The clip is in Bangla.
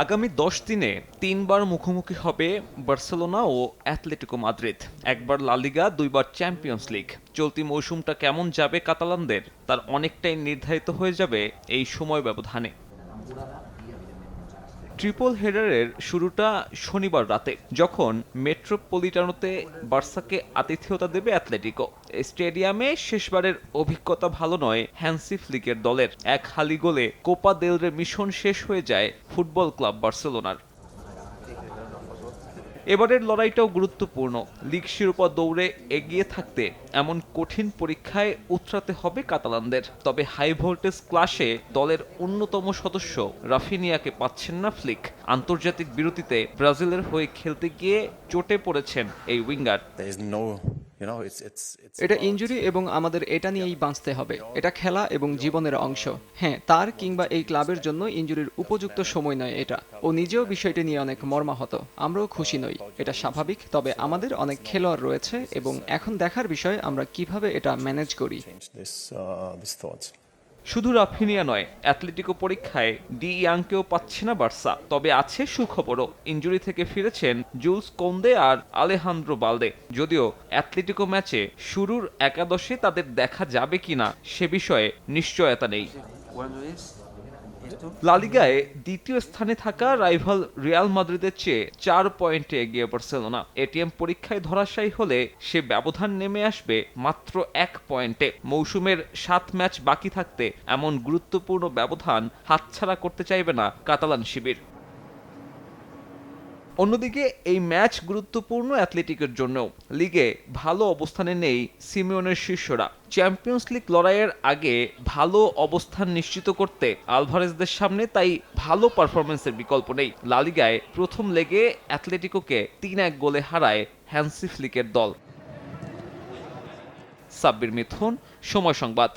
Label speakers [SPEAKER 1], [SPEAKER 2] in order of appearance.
[SPEAKER 1] আগামী ১০ দিনে ৩ বার মুখোমুখি হবে বার্সেলোনা ও অ্যাটলেটিকো মাদ্রিদ। একবার লা লিগা, ২ বার চ্যাম্পিয়ন্স লিগ। চলতি মৌসুমটা কেমন যাবে কাতালানদের, তার অনেকটাই নির্ধারিত হয়ে যাবে এই সময় ব্যবধানে। ট্রিপল হেডারের শুরুটা শনিবার রাতে, যখন মেট্রোপলিটানোতে বার্সাকে আতিথেয়তা দেবে অ্যাটলেটিকো। স্টেডিয়ামে শেষবারের অভিজ্ঞতা ভালো নয় হ্যান্সি ফ্লিকের দলের। এক হালি গোলে কোপা দেল রে মিশন শেষ হয়ে যায় ফুটবল ক্লাব বার্সেলোনার। এবারের লড়াইটাও গুরুত্বপূর্ণ। লিগ শিরোপা দৌড়ে এগিয়ে থাকতে এমন কঠিন পরীক্ষায় উতরাতে হবে কাতালানদের। তবে হাই ভোল্টেজ ক্লাসে দলের অন্যতম সদস্য রাফিনিয়াকে পাচ্ছেন না ফ্লিক। আন্তর্জাতিক বিরতিতে ব্রাজিলের হয়ে খেলতে গিয়ে চোটে পড়েছেন এই উইঙ্গার।
[SPEAKER 2] এটা ইনজুরি এবং আমাদের এটা নিয়েই বাঁচতে হবে। এটা খেলা এবং জীবনের অংশ। হ্যাঁ, তার কিংবা এই ক্লাবের জন্য ইনজুরির উপযুক্ত সময় নয় এটা। ও নিজেও বিষয়টি নিয়ে অনেক মর্মাহত। আমরাও খুশি নই, এটা স্বাভাবিক। তবে আমাদের অনেক খেলোয়াড় রয়েছে এবং এখন দেখার বিষয় আমরা কিভাবে এটা ম্যানেজ করি।
[SPEAKER 1] শুধু রাফিনিয়া নয়, অ্যাটলেটিকো পরীক্ষায় ডি ইয়াংকেও পাচ্ছে না বার্সা। তবে আছে সুখবরও। ইনজুরি থেকে ফিরেছেন জুলস কোন্দে আর আলেহান্দ্রো বালদে। যদিও অ্যাটলেটিকো ম্যাচে শুরুর একাদশে তাদের দেখা যাবে কিনা সে বিষয়ে নিশ্চয়তা নেই। লা লিগায় দ্বিতীয় স্থানে থাকা রাইভাল রিয়াল মাদ্রিদের চেয়ে ৪ পয়েন্টে এগিয়ে বার্সেলোনা। এটিএম পরীক্ষায় ধরাশায়ী হলে সে ব্যবধান নেমে আসবে মাত্র ১ পয়েন্টে। মৌসুমের ৭ ম্যাচ বাকি থাকতে এমন গুরুত্বপূর্ণ ব্যবধান হাতছাড়া করতে চাইবে না কাতালান শিবির। অন্যদিকে এই ম্যাচ গুরুত্বপূর্ণ অ্যাটলেটিকের জন্যও। লিগে ভালো অবস্থানে নেই সিমিওনের শিষ্যরা। চ্যাম্পিয়ন্স লিগ লড়াইয়ের আগে ভালো অবস্থান নিশ্চিত করতে আলভারেজদের সামনে তাই ভালো পারফরম্যান্সের বিকল্প নেই। লা লিগায় প্রথম লেগে অ্যাটলেটিকোকে ৩-১ গোলে হারায় হ্যান্সি ফ্লিকের দল। সাব্বির মিথুন, সময় সংবাদ।